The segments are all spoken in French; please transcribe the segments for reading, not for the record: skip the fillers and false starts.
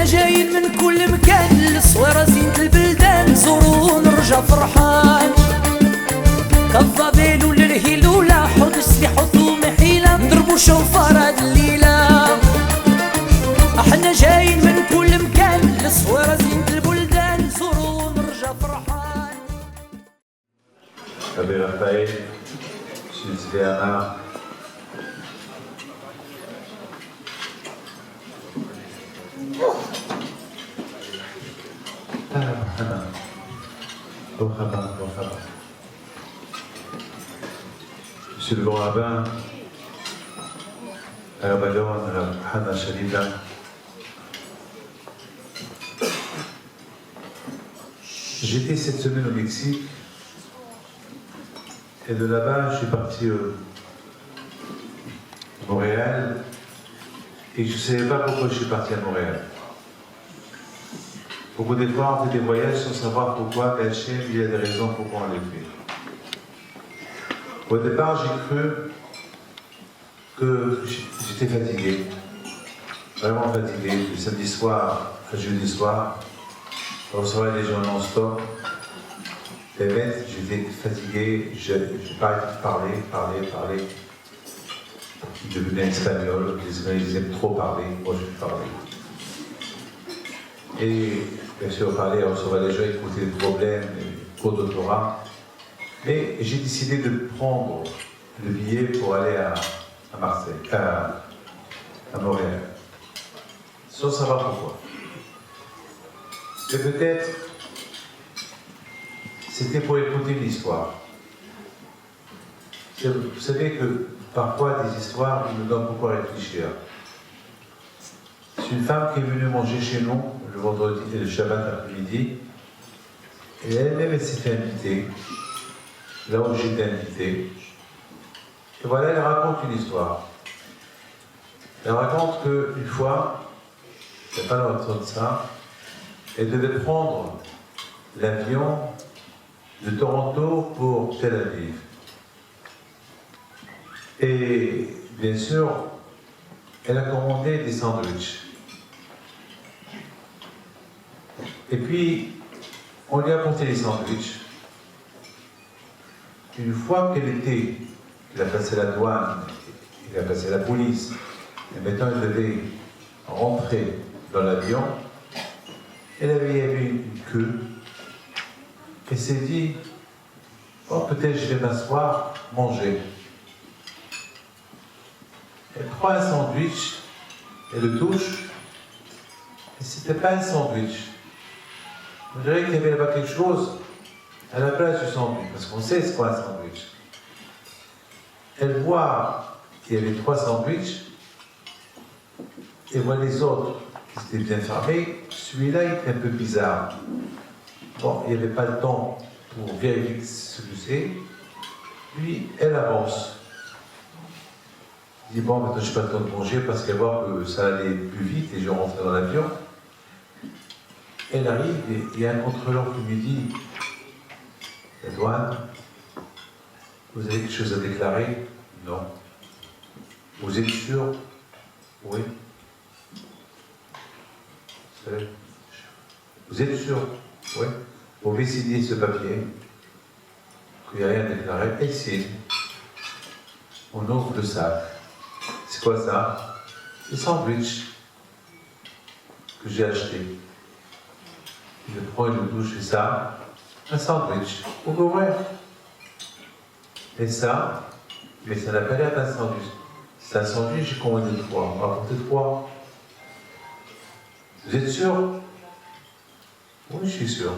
احنا جايين من كل مكان، الصويرة زينة البلدان، نزورو ونرجع فرحان. كالظبيل وللهيل ولا حوض السلاح وثوم حيلة، نضربو شوفار هاد الليلة. احنا جايين من كل مكان، الصويرة زينة البلدان، نزورو ونرجع فرحان. Abbé Raphaël, Suisse Bernard, Monsieur le grand rabbin, Rabadon, Hana Shalida, j'étais cette semaine au Mexique et de là-bas je suis parti à Montréal et je ne savais pas pourquoi je suis parti à Montréal. Beaucoup des fois on fait des voyages sans savoir pourquoi, caché, il y a des raisons pourquoi on les fait. Au départ j'ai cru que j'étais fatigué, vraiment fatigué, le samedi soir à jeudi soir, on recevait les gens non-stop. Les maîtres, j'étais fatigué, je n'ai pas arrêté de parler. Ils devenaient espagnols, les Espagnols ils aiment trop parler, moi je parlais. Et bien sûr, parler, on recevait les gens, écouter des problèmes, des cours de Torah. Mais j'ai décidé de prendre le billet pour aller à Marseille, à Montréal, sans savoir pourquoi. Et peut-être c'était pour écouter l'histoire. Vous savez que parfois des histoires nous donnent beaucoup à réfléchir. C'est une femme qui est venue manger chez nous le vendredi et le Shabbat après-midi, et elle-même s'était invitée, là où j'étais invité. Et voilà, elle raconte une histoire. Elle raconte qu'une fois, il n'y a pas longtemps de ça, elle devait prendre l'avion de Toronto pour Tel Aviv. Et bien sûr, elle a commandé des sandwichs. Et puis, on lui a apporté les sandwichs. Une fois qu'elle a passé la douane, elle a passé la police, et maintenant elle devait rentrer dans l'avion, elle avait une queue. Elle s'est dit, oh peut-être je vais m'asseoir, manger. Elle prend un sandwich, elle le touche, et c'était pas un sandwich. On dirait qu'il y avait là-bas quelque chose à la place du sandwich, parce qu'on sait ce qu'est un sandwich. Elle voit qu'il y avait 3 sandwichs, et voit les autres qui étaient bien fermés. Celui-là il était un peu bizarre. Bon, il n'y avait pas le temps pour vérifier ce que c'est. Puis, elle avance. Elle dit, bon, maintenant, je n'ai pas le temps de manger parce qu'elle voit que ça allait plus vite et je rentrais dans l'avion. Elle arrive et il y a un contrôleur qui lui dit, la douane, vous avez quelque chose à déclarer? Non. Vous êtes sûr? Oui. Vous êtes sûr? Oui. Vous pouvez signer ce papier, qu'il n'y a rien à déclarer, et signe. On ouvre le sac. C'est quoi ça? Les sandwichs que j'ai achetés. Je prends une douche et ça, un sandwich. Vous ouvrez. Et ça, mais ça n'a pas l'air d'un sandwich. C'est un sandwich, j'ai commandé 3. On va apporter 3. Vous êtes sûr? Oui, je suis sûr.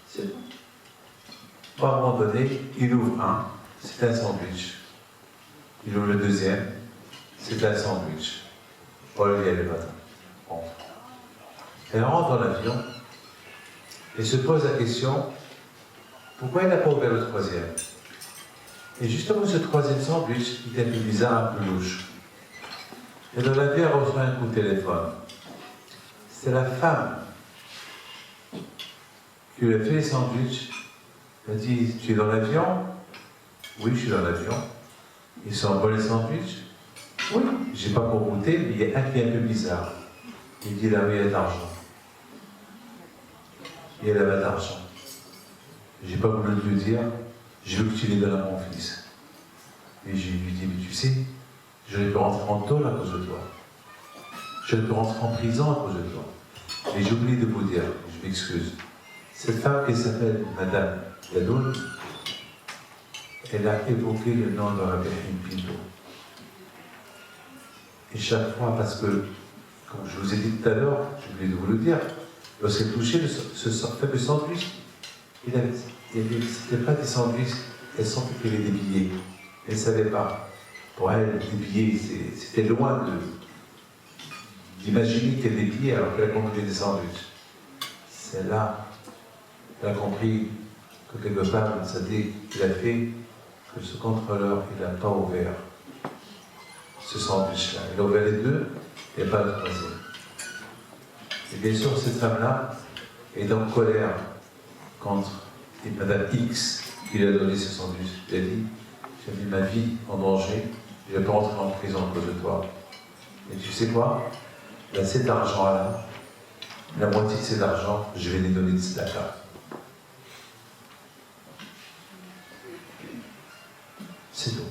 C'est tout. À un moment donné, il ouvre un, c'est un sandwich. Il ouvre le deuxième, c'est un sandwich. Paul y allait le matin. Bon. Elle rentre dans l'avion et se pose la question, pourquoi elle n'a pas ouvert le troisième? Et justement, ce troisième sandwich, il était un peu bizarre, un peu louche. Et dans l'avion, elle reçoit un coup de téléphone. C'est la femme qui lui a fait les sandwichs. Elle a dit, tu es dans l'avion? Oui, je suis dans l'avion. Ils sont bons les sandwichs? Oui, j'ai pas pour goûter, mais il y a un qui est un peu bizarre. Il dit là où il y a de l'argent. Il y a là-bas de l'argent. J'ai pas voulu te le dire, je veux que tu les donnes à mon fils. Et je lui dis, mais tu sais, j'aurais pu rentrer en tôle à cause de toi. J'aurais pu rentrer en prison à cause de toi. Mais j'ai oublié de vous dire, je m'excuse. Cette femme qui s'appelle Madame Yadoun, elle a évoqué le nom de Rabbi Pinto. Et chaque fois, parce que, comme je vous ai dit tout à l'heure, j'ai oublié de vous le dire, lorsqu'elle touchait ce fameux sandwich, c'était pas des sandwichs, elle sentait qu'il y avait des billets. Elle ne savait pas. Pour elle, des billets, c'était loin d'imaginer qu'il y avait des billets alors qu'elle a compris des sandwichs. C'est là qu'elle a compris que quelque part, ça dit qu'il a fait que ce contrôleur, il n'a pas ouvert ce sandwich-là. Il a ouvert les deux et pas le troisième. Et bien sûr, cette femme-là est en colère contre Madame X qui lui a donné ce sandwich. Elle a dit, j'ai mis ma vie en danger, je ne vais pas rentrer en prison à cause de toi. Et tu sais quoi? Là, cet argent-là, la moitié de cet argent, je vais les donner de tzedaka. C'est tout.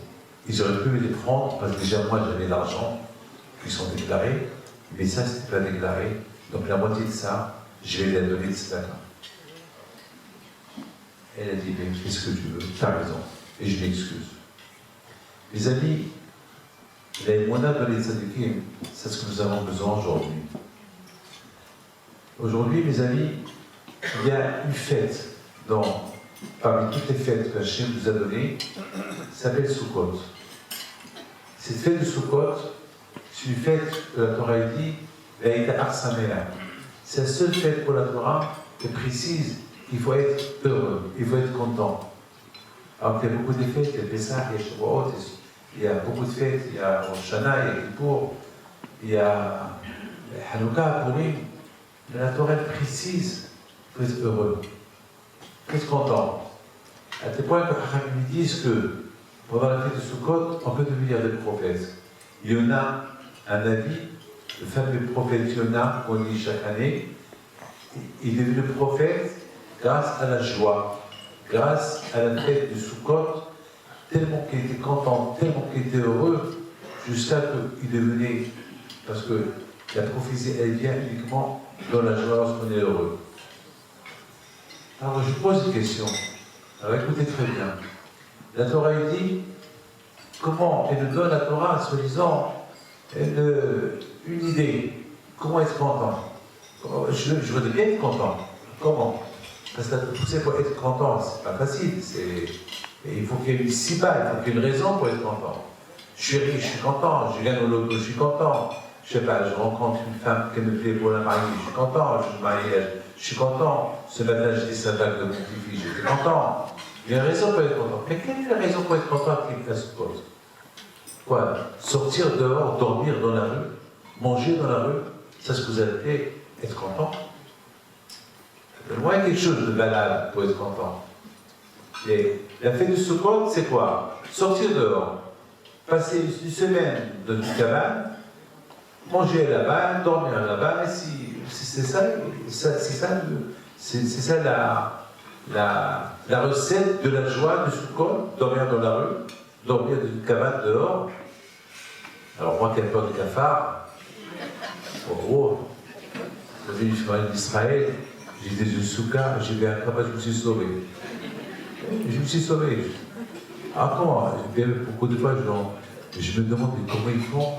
Ils auraient pu les prendre, parce que déjà moi j'avais l'argent, qui sont déclarés, mais ça c'était pas déclaré, donc la moitié de ça, je vais les donner de tzedaka. Elle a dit, mais fais ce que tu veux, tu as raison, et je m'excuse. Mes amis, la émona de les tzadikim, c'est ce que nous avons besoin aujourd'hui. Aujourd'hui, mes amis, il y a une fête parmi toutes les fêtes que Hachem nous a données, s'appelle Sukkot. Cette fête de Sukkot, c'est une fête que la Torah dit, c'est la seule fête pour la Torah qui précise qu'il faut être heureux, il faut être content. Alors qu'il y a beaucoup de fêtes, il y a Pessah, il y a Shavuot, il y a beaucoup de fêtes, il y a Rosh Hashanah, il y a Kippour, il y a Hanouka, Purim. Mais la Torah précise qu'il faut être heureux, il faut être content. À tel point que Chachamim disent que pendant la fête de Sukkot, on peut devenir des prophètes. Yona, un avis, le fameux prophète Yona qu'on lit chaque année, il est devenu prophète grâce à la joie, grâce à la fête de Sukkot, tellement qu'il était content, tellement qu'il était heureux, jusqu'à ce qu'il devenait, parce que la prophétie, elle vient uniquement dans la joie lorsqu'on est heureux. Alors je pose une question. Alors écoutez très bien. La Torah dit, comment elle nous donne la Torah, soi-disant, une idée. Comment être content? Je voudrais bien être content. Comment? Parce que pousser pour être content, c'est pas facile. Il faut qu'il y ait une cible, il faut qu'il y ait une raison pour être content. Je suis riche, je suis content. Je gagne au loto, je suis content. Je sais pas, je rencontre une femme qui me plaît pour la marier, je suis content. Je me marie, je suis content. Ce matin, j'ai dit ça de mon petit-fils, j'étais content. Il y a une raison pour être content. Mais quelle est la raison pour être content qui se pose? Quoi? Sortir dehors, dormir dans la rue, manger dans la rue, c'est ce que vous appelez être content? Moi, il y a quelque chose de banal pour être content. Et la fête de Sukkot, c'est quoi? Sortir dehors, passer une semaine dans une cabane, manger là-bas, dormir là-bas, c'est ça la recette de la joie de Sukkot, dormir dans la rue, dormir dans une cabane dehors. Alors moi qui ai peur du cafard, en gros, je suis venu d'Israël, j'étais dans une souka, j'ai vu un cafard, je me suis sauvé. Je me suis sauvé. Ah comment? Beaucoup de fois, je me demande comment ils font.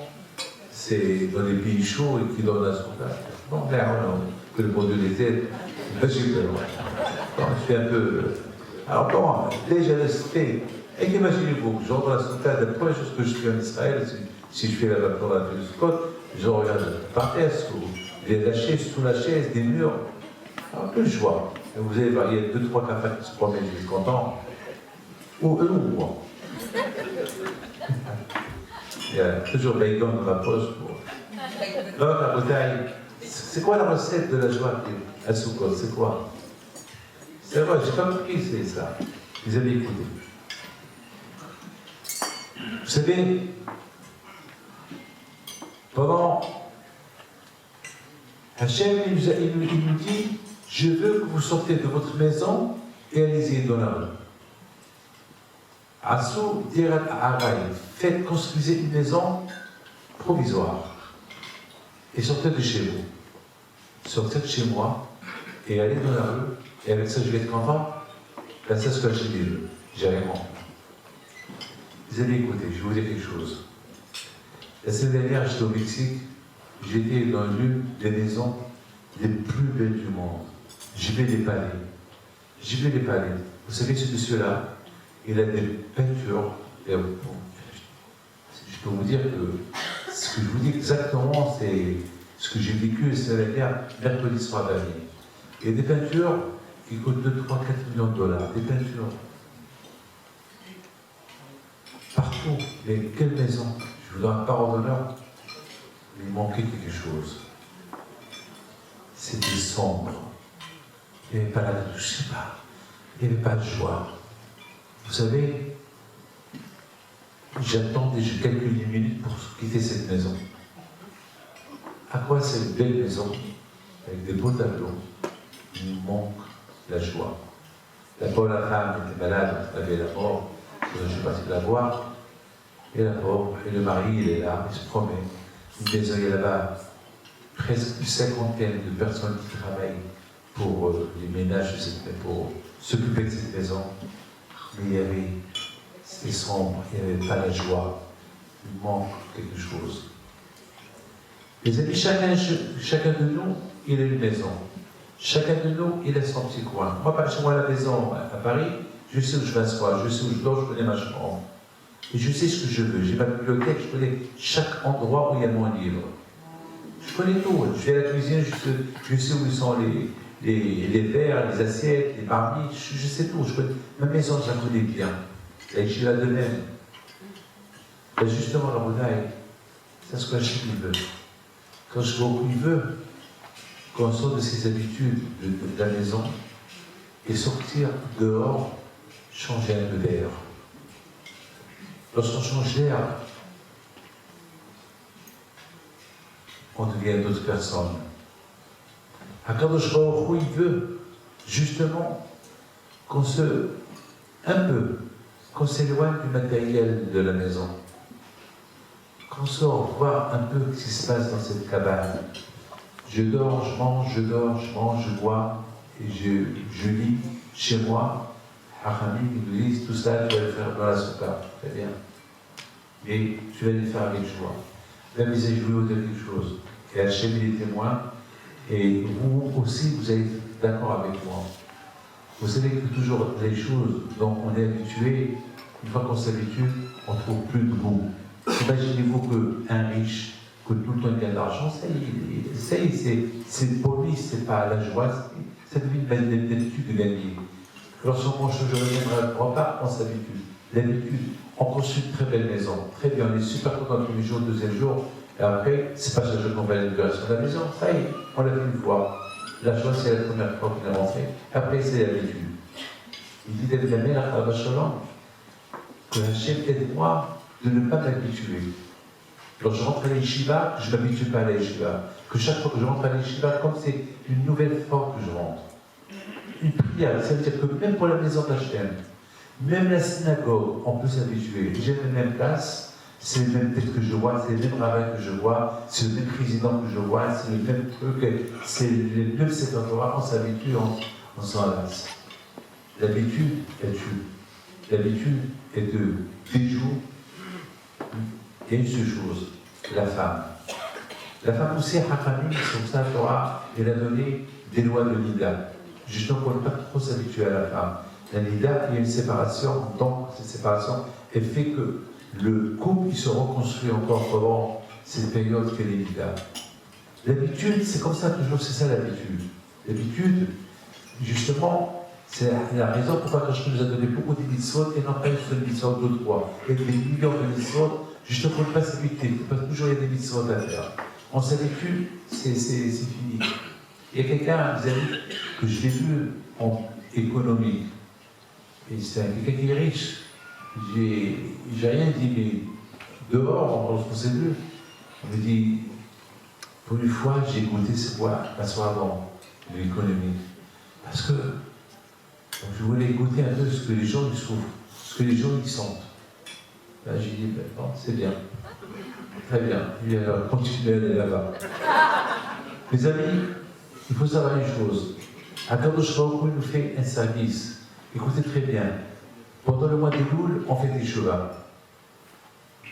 C'est dans les pays chauds et qui donnent la souka. Non, que le bon Dieu les aide. Je suis un peu. Alors comment? Déjà l'esprit. Et imaginez-vous, j'entre dans la souka, la première chose que je fais en Israël, si je fais la vapeur à la fête de Sukkot, je regarde par terre, sous la chaise, des murs. Un peu de joie. Et vous allez voir, il y a 2-3 cafards qui se promènent, je suis content. Ou eux ou moi. Il y a toujours bacon dans ma poche pour. Donc, la bouteille. C'est quoi la recette de la joie à Sukkot? C'est quoi? C'est vrai, j'ai pas compris, c'est ça. Vous avez écouté. Vous savez, pendant Hachem, il nous dit, je veux que vous sortez de votre maison et allez-y dans la rue. Assou dirat Araï, faites, construisez une maison provisoire et sortez de chez vous. Sortez de chez moi et allez dans la rue, et avec ça je vais être content. Là, c'est ce que j'ai dit, j'ai rien compris. Vous allez écouter, je vais vous dire quelque chose. La semaine dernière, j'étais au Mexique, j'étais dans l'une des maisons les plus belles du monde. J'y vais les palais. J'y vais les palais. Vous savez, ce monsieur-là, il a des peintures. Et bon, je peux vous dire que ce que je vous dis exactement, c'est ce que j'ai vécu la semaine dernière, mercredi soir dernier. Il y a des peintures qui coûtent 2, 3, 4 millions de dollars. Des peintures. Partout. Mais quelle maison? Je vous donne un parole d'honneur. Il manquait quelque chose. C'était sombre. Il n'y avait pas la je ne sais pas. Il n'y avait pas de joie. Vous savez, j'attendais quelques minutes pour quitter cette maison. À quoi cette belle maison, avec des beaux tableaux, il manque la joie. La pauvre femme était malade, elle avait la mort, je suis parti la voir. Et la pauvre, et le mari, il est là, il se promet. Une maison, il y a là-bas presque une cinquantaine de personnes qui travaillent pour les ménages, pour s'occuper de cette maison. Mais c'était sombre, il n'y avait pas la joie. Il manque quelque chose. Les amis, chacun de nous, il a une maison. Chacun de nous, il a son petit coin. Moi, par exemple, à la maison à Paris, je sais où je m'assois, je sais où je dors, je connais ma chambre. Et je sais ce que je veux. J'ai ma bibliothèque, je connais chaque endroit où il y a mon livre. Je connais tout. Je vais à la cuisine, je sais où sont les verres, les assiettes, les marmites, je sais tout. Ma maison, je la connais bien. La yeshiva de même. Justement, la Rabonaï, c'est ce que Hachem veut. Quand je vois où il veut, qu'on sort de ses habitudes de la maison et sortir dehors, changer un peu d'air. Lorsqu'on change d'air, on devient d'autres personnes. Akadosh Baruch Hu, il veut justement qu'on s'éloigne du matériel de la maison, qu'on sort voir un peu ce qui se passe dans cette cabane. Je dors, je mange, je dors, je mange, je bois, et je lis chez moi. Hachamim, ils nous disent tout ça, tu vas le faire dans la souka. Très bien. Mais tu vas le faire avec joie. Même ils avaient voulu dire quelque chose. Et Hachem, il est témoin. Et vous aussi, vous êtes d'accord avec moi. Vous savez que toujours les choses dont on est habitué, une fois qu'on s'habitue, on ne trouve plus de goût. Imaginez-vous qu'un riche, que tout le temps il gagne de l'argent, ça y est, c'est pour lui, c'est pas la joie, ça devient une habitude de gagner. Lorsqu'on mange toujours le même repas, on s'habitue. L'habitude, on construit une très belle maison, très bien, on est super content le premier jour, le deuxième jour, et après, c'est pas chaque jour qu'on va à l'inauguration de la maison, ça y est, on l'a fait une fois. La joie, c'est la première fois qu'on a rentré, après, c'est l'habitude. Il dit David Amel à Rabashalam que Hachem aide-moi de ne pas m'habituer. Lorsque je rentre à l'Yeshiva, je ne m'habitue pas à l'Yeshiva. Que chaque fois que je rentre à l'Yeshiva, comme c'est une nouvelle fois que je rentre. Une prière, ça veut dire que même pour la maison d'Hachem, même la synagogue, on peut s'habituer. J'ai les mêmes places, c'est les mêmes têtes que je vois, c'est les mêmes rabbins que je vois, c'est le même président que je vois, c'est le même truc, c'est les mêmes secteurs, on s'habitue, on s'en lasse. L'habitude, elle tue. L'habitude est de déjouer. Il y a une seule chose, la femme. La femme aussi, Hachamim, comme ça, Torah, elle a donné des lois de Nida. Justement pour ne pas trop s'habituer à la femme. La Nida, il y a une séparation, donc cette séparation, elle fait que le couple, il se reconstruit encore pendant cette période qu'est les Nida. L'habitude, c'est comme ça toujours, c'est ça l'habitude. L'habitude, justement, c'est la raison pourquoi Hachem nous a donné beaucoup de mitzvot et non pas une seule mitzvot, deux, trois. Et des millions de mitzvot, justement pour ne pas s'habituer. Parce que toujours il y a des mitzvot à faire. On s'habitue, c'est fini. Il y a quelqu'un, vous avez vu, que je l'ai vu en économie. Et c'est quelqu'un qui est riche. J'ai rien dit, mais dehors, lorsqu'on s'est vu, on me dit Pour une fois, j'ai goûté ce bois, m'asseoir dans l'économie. Parce que je voulais goûter un peu ce que les gens y souffrent, ce que les gens y sentent. Là, j'ai dit, ben, bon, c'est bien. Très bien, il va continuer à aller là-bas. Mes amis, il faut savoir une chose. Akadosh Baruch Hu nous fait un service. Écoutez très bien. Pendant le mois d'Elul, on fait Teshuvah.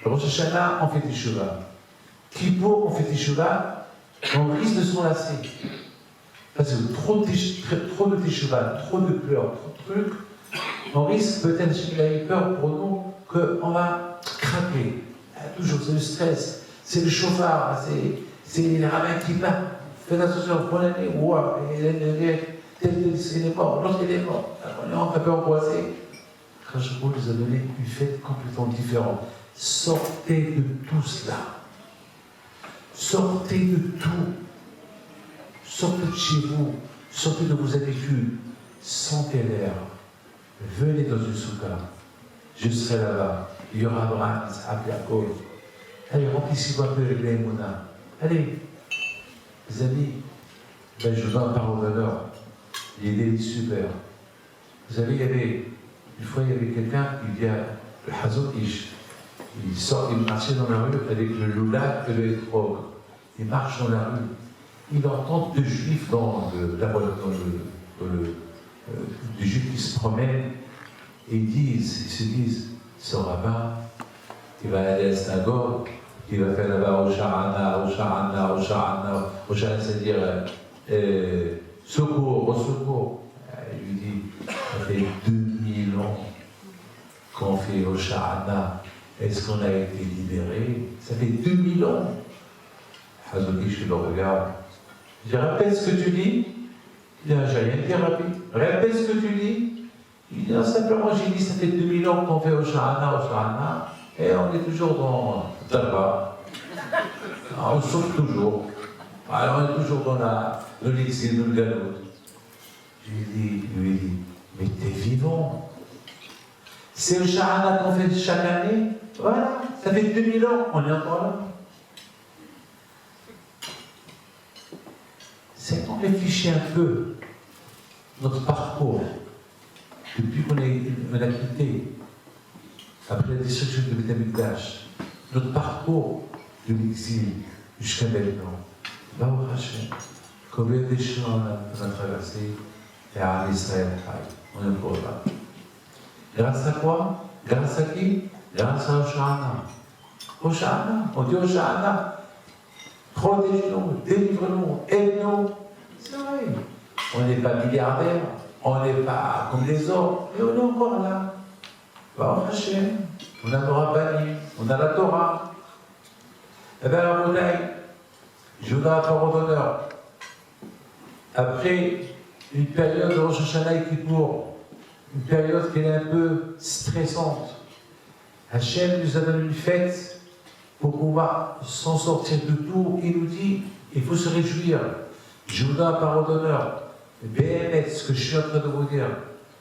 Rosh Hashanah, on fait Teshuvah. Kippour, on fait Teshuvah. On risque de se lasser. Parce que trop de Teshuvah, trop de pleurs, trop de trucs, on risque peut-être qu'il a eu peur pour nous qu'on va craquer. Toujours, c'est le stress, c'est le chauffard, c'est les rabbins qui partent. Faites attention, prenez-les, ouah, tel il est mort, l'autre il est mort. On est un peu angoissé. Rachel nous a donné une fête complètement différente. Sortez de tout cela. Sortez de tout. Sortez de chez vous. Sortez de vos habitudes. Sentez l'air. Venez dans une soukha. Je serai là-bas. Il y aura Abraham, Isaac, Yaakov. Allez, remplissez-vous un peu avec l'Emouna. Allez, les amis, ben, je vous donne un parole d'honneur. Il est super. Vous savez, une fois, il y avait quelqu'un qui vient, le Hazot Ish. Il marchait dans la rue avec le loulac et le hétrog. Il marche dans la rue. Il entend deux juifs des juifs qui se promènent et ils se disent, ce rabbin, il va aller à la synagogue, il va faire là-bas Osha'ana, Osha'ana, Osha'ana, Osha'ana, c'est-à-dire secours, au secours. Il lui dit, ça fait 2000 ans qu'on fait Osha'ana. Est-ce qu'on a été libéré? Ça fait 2000 ans. Hazoni, je le regarde. Je répète ce que tu dis. Il dit, j'ai rien dit rapide. Répète ce que tu dis. Il dit, non, simplement, j'ai dit, ça fait 2000 ans qu'on fait Osha'ana, et on est toujours dans Taba. On souffre toujours. Alors, on est toujours dans l'exil, dans le galop. Je lui ai dit, mais t'es vivant. C'est Osha'ana qu'on fait chaque année. Voilà, ça fait 2000 ans, on est encore là. C'est qu'on réfléchit un peu notre parcours depuis qu'on a quitté, après la destruction de Beth Amikdash, notre parcours de l'exil jusqu'à maintenant. Baruch Hashem, combien de chemins on a traversé et à Israël, on est encore là. Grâce à quoi? Grâce à qui? Grâce à Osha'ana. Osha'ana, on dit Osha'ana. Protège-nous, délivre-nous, aide-nous. C'est vrai. On n'est pas milliardaire, on n'est pas comme les autres, mais on est encore là. Baruch Hashem, on a nos rabbinim, on a la Torah. Eh bien, la Moulaï, je vous donne la parole d'honneur. Après une période de Rosh Hashanah et Kippour, une période qui est un peu stressante, Hachem nous a donné une fête pour pouvoir s'en sortir de tout. Il nous dit, il faut se réjouir. Je vous donne la parole d'honneur. Béhémet, ce que je suis en train de vous dire,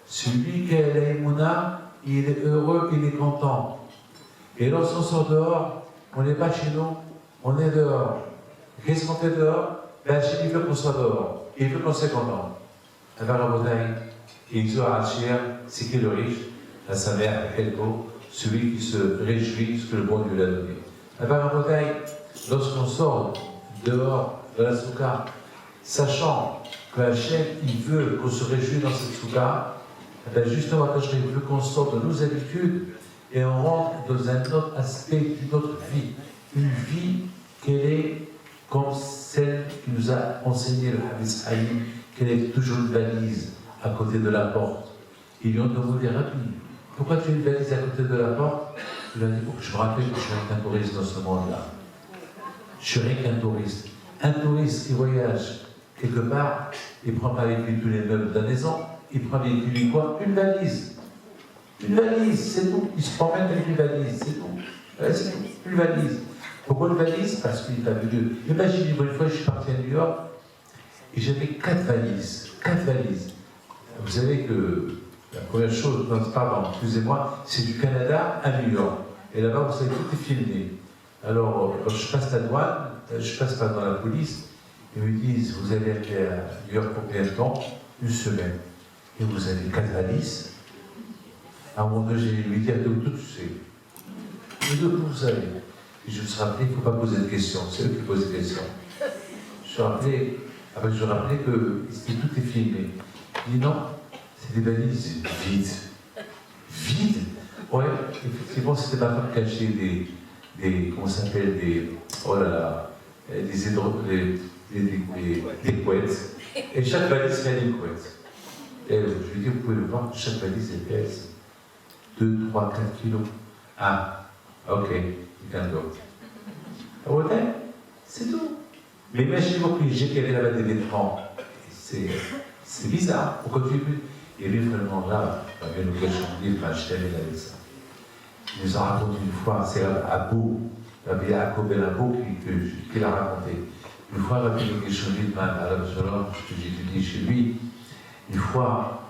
celui qui a la Emouna, il est heureux, il est content. Et lorsqu'on sort dehors, on n'est pas chez nous, on est dehors. Qu'est-ce qu'on fait dehors? Ben, Hachem, il veut qu'on soit dehors. Il veut qu'on soit content. Alors, la bouteille, il dit à Hachir, c'est qui le riche? À sa mère, Helko, celui qui se réjouit de ce que le bon Dieu lui a donné. Alors, la bouteille, lorsqu'on sort dehors de la soukha, sachant que Hachem, il veut qu'on se réjouisse dans cette soukha, ben justement, Hachem veut qu'on sorte de nos habitudes et on rentre dans un autre aspect d'une autre vie. Une vie qu'elle est comme celle qui nous a enseigné le Hafiz Haïm, qu'elle est toujours une valise à côté de la porte. Ils lui ont demandé rapidement, pourquoi tu as une valise à côté de la porte? Il a dit, oh, je me rappelle que je suis rien qu'un touriste dans ce monde-là. Je suis rien qu'un touriste. Un touriste qui voyage quelque part, il ne prend pas avec lui tous les meubles de la maison, il prend avec lui quoi? Une valise. Une valise, c'est tout. Il se promène avec une valise, c'est tout. C'est tout. Une valise. Pourquoi une valise? Parce qu'il n'a vu Dieu. Imaginez, une fois, je suis parti à New York et j'avais 4 valises. 4 valises. Vous savez que la première chose, non, pardon, excusez-moi, c'est du Canada à New York. Et là-bas, vous savez, tout est filmé. Alors, quand je passe la douane, je passe pas dans la police, ils me disent, vous allez aller à New York pour combien de temps? Une semaine. Et vous avez 4 valises. À un moment donné, j'ai lui dire, tout tu sais. Et donc, vous savez. Et je me suis rappelé, il ne faut pas poser de questions, c'est eux qui posent des questions. Je me suis rappelé, après je me suis rappelé que tout est filmé. Il dit non, c'est des valises vides. Vides? Ouais, effectivement, c'était ma femme qui achetait comment ça s'appelle, oh là là, des couettes. Et chaque valise avait une couette. Et je lui dis, vous pouvez le voir, chaque valise elle pèse 2, 3, 4 kilos. Ah, ok, quelqu'un d'autre. Ok, c'est tout. Mais imaginez-vous que j'ai qu'elle avait des vêtements. C'est bizarre. Pourquoi tu es plus? Et lui, vraiment, là, j'avais l'occasion de dire, je t'avais avec ça. Il nous a raconté une fois, c'est Abou, Rabbi Yaakov Ben Abou qui l'a raconté. Une fois, Rabbi Yaakov à l'Absalom, que j'ai étudié chez lui, une fois,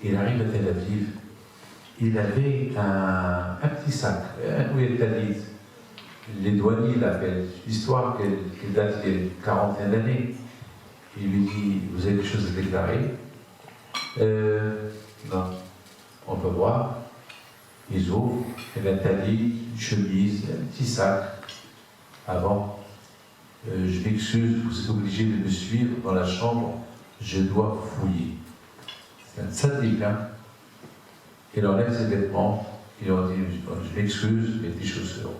il arrive à Tel Aviv, il avait un petit sac, un couillet de talit. Les douaniers l'appellent, l'histoire qui date d'il y a une quarantaine d'années. Il lui dit, vous avez quelque chose à déclarer? Non, on peut voir. Ils ouvrent, et un talit, une chemise, un petit sac. Avant, je m'excuse, vous êtes obligé de me suivre dans la chambre, je dois fouiller. C'est un sadique, hein? Il enlève ses vêtements, il leur dit, je m'excuse, mais tes chaussures.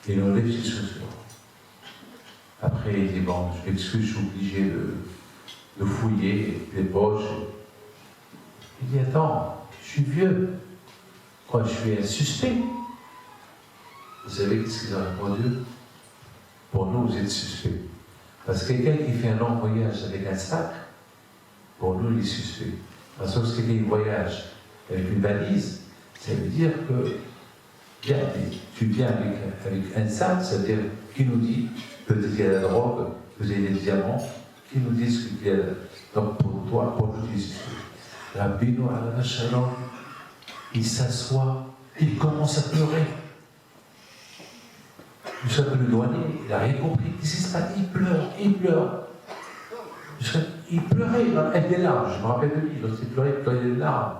Il enlève ses chaussures. Après, il dit, bon, je m'excuse, je suis obligé de fouiller les poches. Il dit, attends, je suis vieux. Quoi, je suis un suspect? Vous savez qu'est-ce qu'ils ont répondu? Pour nous, vous êtes suspect. Parce que quelqu'un qui fait un long voyage avec un sac, pour nous, il est suspect. Parce que si quelqu'un voyage avec une valise, ça veut dire que tu viens avec un sac, ça veut dire qui nous dit peut-être qu'il y a la drogue, peut-être qu'il y a des diamants, qui nous disent qu'il y a. Donc pour toi, pour nous, il est suspect. Rabbeinu Alav Shalom, il s'assoit, il commence à pleurer. Vous savez, le douanier, il n'a rien compris. Qu'est-ce qui se passe? Il pleure. Il pleurait, avec des larmes. Je me rappelle de lui, lorsqu'il pleurait, il pleurait des larmes.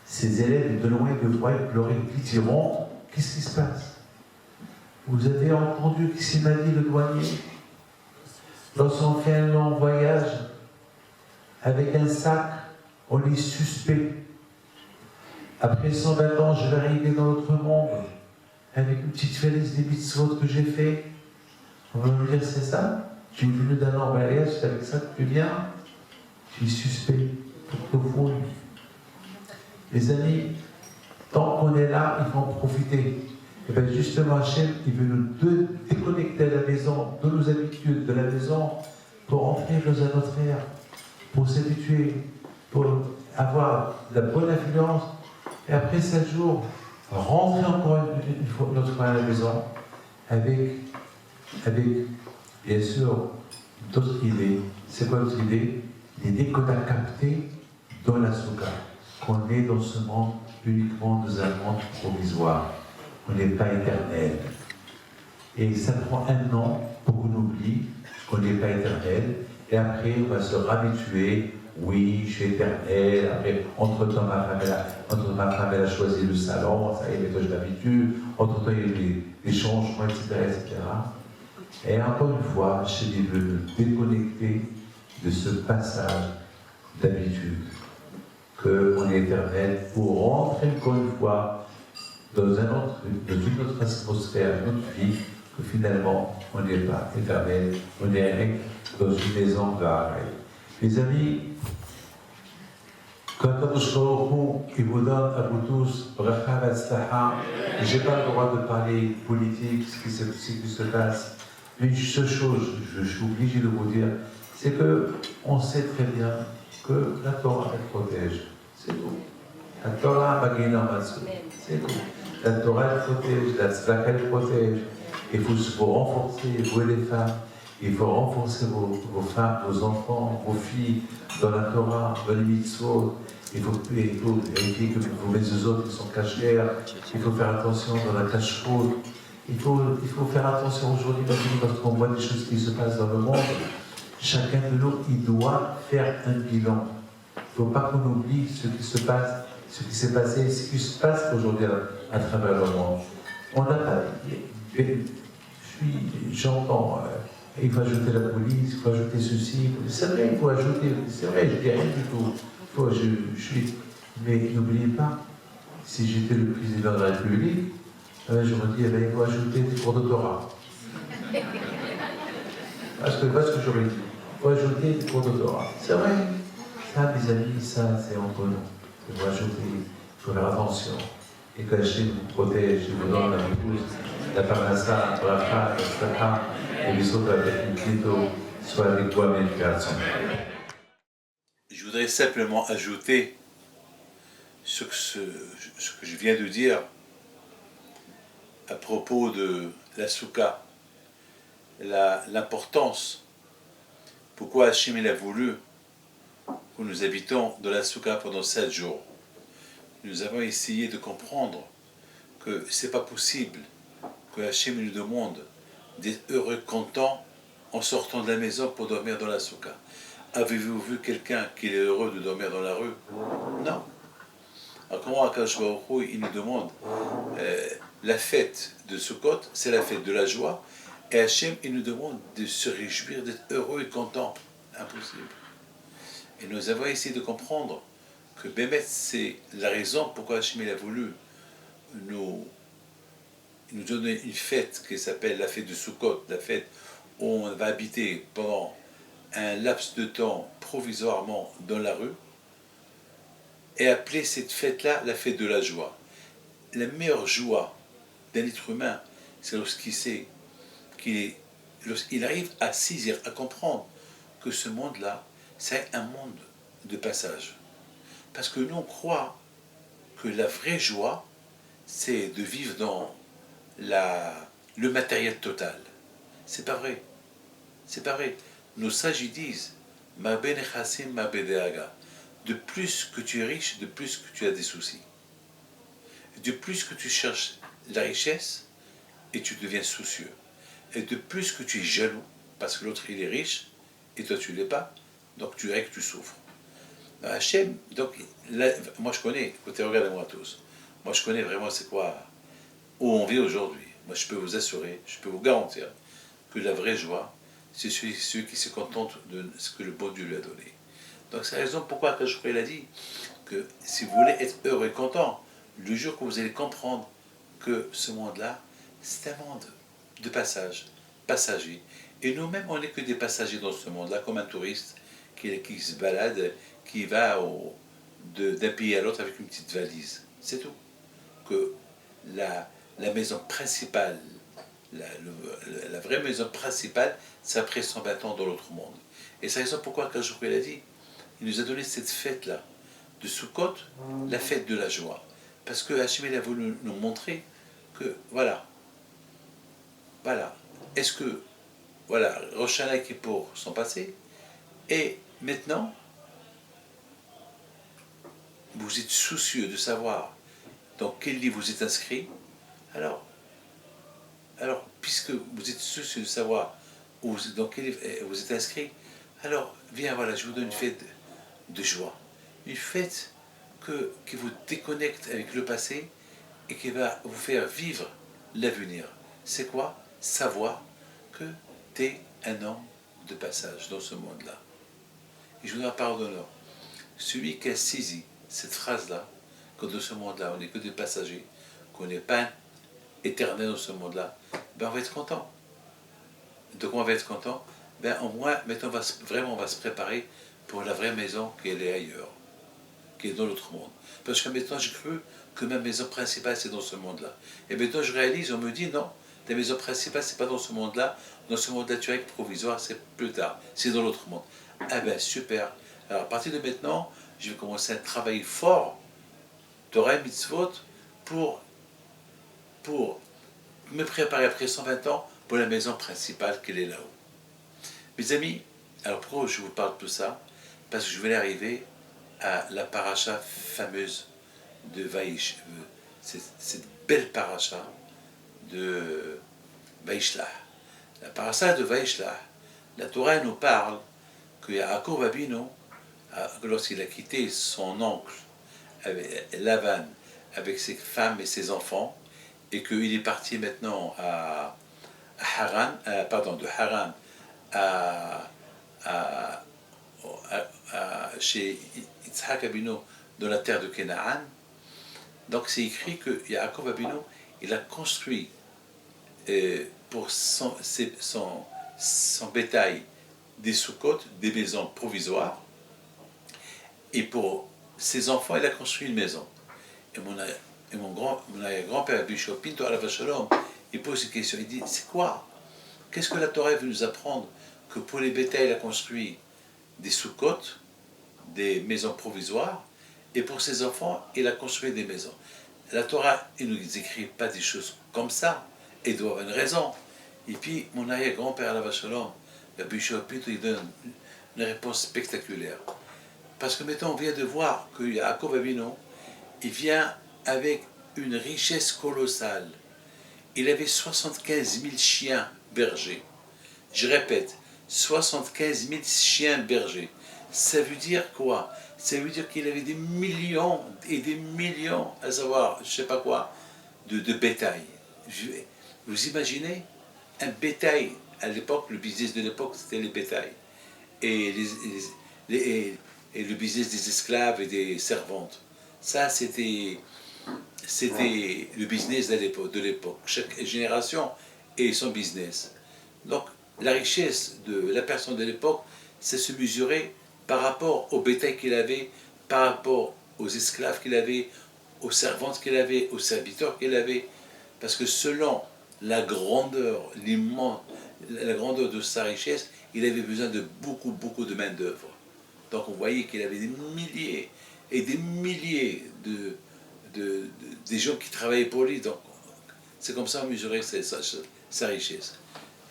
Ses élèves, de loin, de voix, ils pleuraient, ils diront, qu'est-ce qui se passe? Vous avez entendu ce qu'il m'a dit, le douanier? Lorsqu'on fait un long voyage, avec un sac, on est suspect. Après 120 ans, je vais arriver dans notre monde, avec une petite valise des mitzvot que j'ai fait. On va me dire, c'est ça? Tu es venu d'un long voyage, c'est avec ça que tu viens? Tu es suspect, pour te fouiller. Les amis, tant qu'on est là, il faut en profiter. Et bien justement, Hachem, il veut nous déconnecter à la maison, de nos habitudes, de la maison, pour entrer dans un autre ère, pour s'habituer, pour avoir la bonne influence. Et après 7 jours, rentrer encore une autre fois à la maison, avec bien sûr, d'autres idées. C'est quoi notre idée? L'idée qu'on a captée dans la Souka. Qu'on est dans ce monde uniquement dans un monde provisoire. On n'est pas éternel. Et ça prend un an pour qu'on oublie qu'on n'est pas éternel. Et après, on va se habituer. Oui, je suis éternel. Après, entre-temps, ma femme, elle a choisi le salon. Ça y est, mais toi, je m'habitue. Entre-temps, il y a eu des changements, etc., etc. Et encore une fois, je veux me déconnecter de ce passage d'habitude. Qu'on est éternel pour rentrer encore une fois dans une autre atmosphère, une autre vie, que finalement, on n'est pas éternel, on est dans une maison de Haraï. Les amis, quand il vous donne à vous tous, je n'ai pas le droit de parler politique, ce qui se passe, mais une seule chose, je suis obligé de vous dire, c'est qu'on sait très bien que la Torah, elle protège. C'est tout. La Torah, c'est tout. La Torah, elle protège, la Tzedaka, elle protège. Il faut renforcer, vous les femmes, il faut renforcer vos femmes, vos enfants, vos filles dans la Torah, dans les mitzvot. Il faut vérifier que vos mezuzot sont cachères. Il faut faire attention dans la cache-route. Il faut faire attention aujourd'hui, lorsqu'on voit des choses qui se passent dans le monde. Chacun de nous, il doit faire un bilan. Il ne faut pas qu'on oublie ce qui se passe, ce qui s'est passé, ce qui se passe aujourd'hui à travers le monde. On n'a pas. J'entends, il faut ajouter la police, il faut ajouter ceci. C'est vrai, il faut ajouter. C'est vrai, je dis rien du tout. Mais n'oubliez pas, si j'étais le président de la République, je me dis, il faut ajouter des cours de Torah. Parce que voilà ce que j'aurais dit. Il faut ajouter des cours de Torah. C'est vrai. Ça, mes amis, ça, c'est entre nous. Il faut ajouter, il faut faire attention. Et que Hachem vous protège, vous donne la réponse, la parnassa, la bracha, la tzedaka, et les autres avec plutôt, soit avec toi-même, garçon. Je voudrais simplement ajouter ce que je viens de dire à propos de la soukha, l'importance, pourquoi Hachem il a voulu que nous habitons dans la soukha pendant 7 jours. Nous avons essayé de comprendre que ce n'est pas possible que Hachem nous demande d'être heureux, content en sortant de la maison pour dormir dans la soukha. Avez-vous vu quelqu'un qui est heureux de dormir dans la rue? Non. Alors comment Akadosh Baruch Hu, il nous demande la fête de Sukkot, c'est la fête de la joie, et Hachem, il nous demande de se réjouir, d'être heureux et content. Impossible. Et nous avons essayé de comprendre que Bémet, c'est la raison pourquoi Hachem il a voulu nous donner une fête qui s'appelle la fête de Sukkot, la fête où on va habiter pendant un laps de temps provisoirement dans la rue, et appeler cette fête-là la fête de la joie. La meilleure joie d'un être humain, c'est lorsqu'il sait lorsqu'il arrive à saisir, à comprendre que ce monde-là, c'est un monde de passage. Parce que nous, on croit que la vraie joie, c'est de vivre dans le matériel total. C'est pas vrai. C'est pas vrai. Nos sages ils disent Ma benechasim ma bedeaga. De plus que tu es riche, de plus que tu as des soucis. De plus que tu cherches la richesse, et tu deviens soucieux. Et de plus que tu es jaloux, parce que l'autre il est riche, et toi tu ne l'es pas, donc tu dirais que tu souffres. Hachem, donc, là, moi je connais, écoutez, regardez-moi tous, moi je connais vraiment c'est quoi, où on vit aujourd'hui. Moi je peux vous assurer, je peux vous garantir que la vraie joie, c'est celui qui se contente de ce que le bon Dieu lui a donné. Donc c'est la raison pourquoi Akadosh Baruch Hu a dit que si vous voulez être heureux et content, le jour que vous allez comprendre que ce monde-là, c'est un monde de passage, passager. Et nous-mêmes, on n'est que des passagers dans ce monde-là, comme un touriste qui se balade, qui va d'un pays à l'autre avec une petite valise. C'est tout. Que la maison principale, la vraie maison principale, c'est après 120 ans dans l'autre monde. Et c'est la raison pourquoi, quand je l'ai dit, il nous a donné cette fête-là, de Sukkot, la fête de la joie. Parce que Hachem a voulu nous montrer que, voilà, est-ce que, voilà, Rosh Hashanah et Kippour sont passés, et maintenant, vous êtes soucieux de savoir dans quel livre vous êtes inscrit, alors, puisque vous êtes soucieux de savoir dans quel livre vous êtes inscrit, alors, viens, voilà, je vous donne une fête de joie. Une fête qui vous déconnecte avec le passé et qui va vous faire vivre l'avenir. C'est quoi? Savoir que tu es un homme de passage dans ce monde-là. Et je vous donne pardonneur. Celui qui a saisi cette phrase-là, que dans ce monde-là, on n'est que des passagers, qu'on n'est pas éternel dans ce monde-là, ben on va être content. Donc on va être content. Ben au moins, maintenant, on va se préparer pour la vraie maison qui est ailleurs, qui est dans l'autre monde. Parce que maintenant, j'ai cru que ma maison principale, c'est dans ce monde-là. Et maintenant, je réalise, on me dit, non, ta maison principale, c'est pas dans ce monde-là. Dans ce monde-là, tu es provisoire, c'est plus tard. C'est dans l'autre monde. Ah ben, super. Alors, à partir de maintenant, je vais commencer à travailler fort, Torah et Mitzvot, pour me préparer après 120 ans pour la maison principale qu'elle est là-haut. Mes amis, alors pourquoi je vous parle de tout ça? Parce que je vais arriver à la paracha fameuse de Vaïch, cette belle paracha de Vaishlach. La paracha de Vaishlach, la Torah nous parle que Yaakov Avinu, lorsqu'il a quitté son oncle, Lavan, avec ses femmes et ses enfants, et qu'il est parti maintenant à Haran, de Haran chez Yitzhak Avinu dans la terre de Canaan. Donc c'est écrit que Yaakov Avinu, il a construit pour son bétail des soukotes, des maisons provisoires, et pour ses enfants, il a construit une maison. Et mon grand-père Bishop Pinto Alav Shalom, il pose une question, il dit, c'est quoi? Qu'est-ce que la Torah veut nous apprendre? Que pour les bétails, il a construit des soukotes, des maisons provisoires, et pour ses enfants, il a construit des maisons. La Torah, il ne nous écrit pas des choses comme ça, et il doit avoir une raison. Et puis, mon arrière-grand-père Alav Shalom, le Bishop Pinto, il donne une réponse spectaculaire. Parce que maintenant, on vient de voir que Yaakov Avinu, il vient avec une richesse colossale. Il avait 75 000 chiens bergers. Je répète, 75 000 chiens bergers. Ça veut dire quoi? Ça veut dire qu'il avait des millions et des millions, à savoir, je ne sais pas quoi, de bétail. Vous imaginez? Un bétail, à l'époque, le business de l'époque, c'était les bétails. Et le business des esclaves et des servantes. Ça, c'était le business de l'époque. Chaque génération et son business. Donc, la richesse de la personne de l'époque, c'est se mesurer par rapport au bétail qu'il avait, par rapport aux esclaves qu'il avait, aux servantes qu'il avait, aux serviteurs qu'il avait. Parce que selon la grandeur, la grandeur de sa richesse, il avait besoin de beaucoup de main-d'œuvre. Donc, on voyait qu'il avait des milliers et des milliers des gens qui travaillaient pour lui. Donc, c'est comme ça qu'on mesurait sa richesse.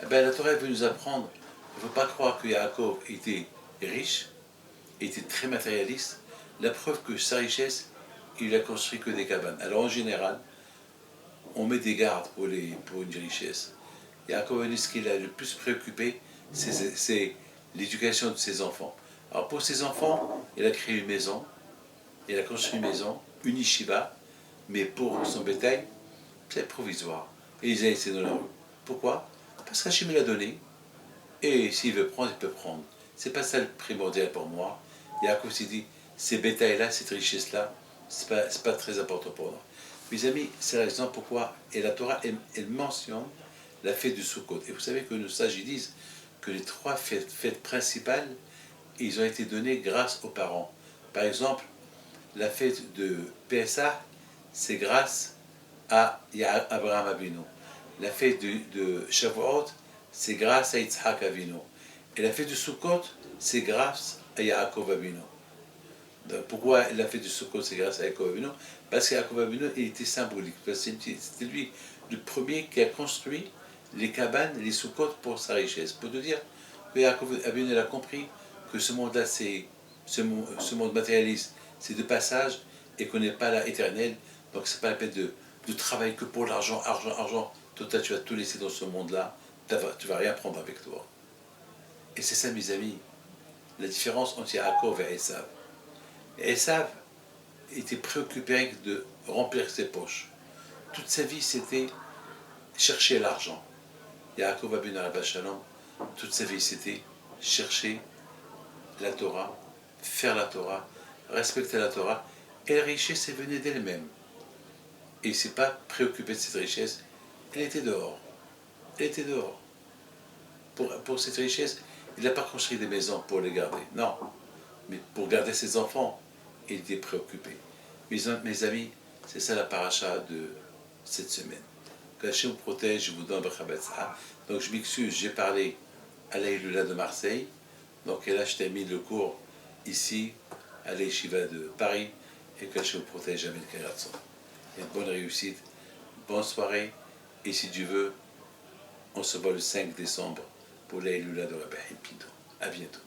Eh bien, la Torah veut nous apprendre, il ne faut pas croire que Yaakov était riche, était très matérialiste. La preuve que sa richesse, il n'a construit que des cabanes. Alors, en général, on met des gardes pour une richesse. Yaakov, ce qu'il a le plus préoccupé, c'est l'éducation de ses enfants. Alors, pour ses enfants, il a créé une maison, il a construit une maison, une yeshiva, mais pour son bétail, c'est provisoire. Et ils ont laissé dans la rue. Pourquoi? Parce qu'Hachem l'a donné, et s'il veut prendre, il peut prendre. C'est pas ça le primordial pour moi. Yaakov s'est dit, ces bétails-là, cette richesse-là, c'est pas très important pour nous. Mes amis, c'est la raison pourquoi, et la Torah, elle mentionne la fête du Sukkot. Et vous savez que nos sages disent que les 3 fêtes principales, ils ont été donnés grâce aux parents. Par exemple, la fête de Pessah, c'est grâce à Abraham Avinu. La fête de Shavuot, c'est grâce à Yitzhak Avinu. Et la fête de Sukkot, c'est grâce à Yaakov Avinu. Donc, pourquoi la fête de Sukkot, c'est grâce à Yaakov Avinu? Parce que Yaakov Avinu, il était symbolique. C'était lui le premier qui a construit les cabanes, les Sukkot pour sa richesse. Pour te dire que Yaakov Avinu a compris que ce monde-là, ce monde matérialiste, c'est de passage et qu'on n'est pas là éternel. Donc c'est pas la peine de travailler que pour l'argent, argent. Toi, tu vas tout laisser dans ce monde-là, tu vas rien prendre avec toi. Et c'est ça, mes amis, la différence entre Yaakov et Esav. Esav était préoccupé de remplir ses poches. Toute sa vie, c'était chercher l'argent. Yaakov Avinu Alav Shalom, toute sa vie, c'était chercher la Torah, faire la Torah, respecter la Torah, et la richesse est venue d'elle-même. Et il ne s'est pas préoccupé de cette richesse, elle était dehors. Elle était dehors. Pour cette richesse, il n'a pas construit des maisons pour les garder, non. Mais pour garder ses enfants, il était préoccupé. Mes amis, c'est ça la paracha de cette semaine. Que Hachem vous protège, je vous donne B'chabetzah. Donc je m'excuse, j'ai parlé à l'Aïloula de Marseille. Donc là, je termine le cours ici, à l'Yeshiva de Paris, et que Hachem vous protège, Amen Karatzon. Et bonne réussite, bonne soirée, et si Dieu veut, on se voit le 5 décembre pour l'Aïloula de Rabbi Pinto. À bientôt.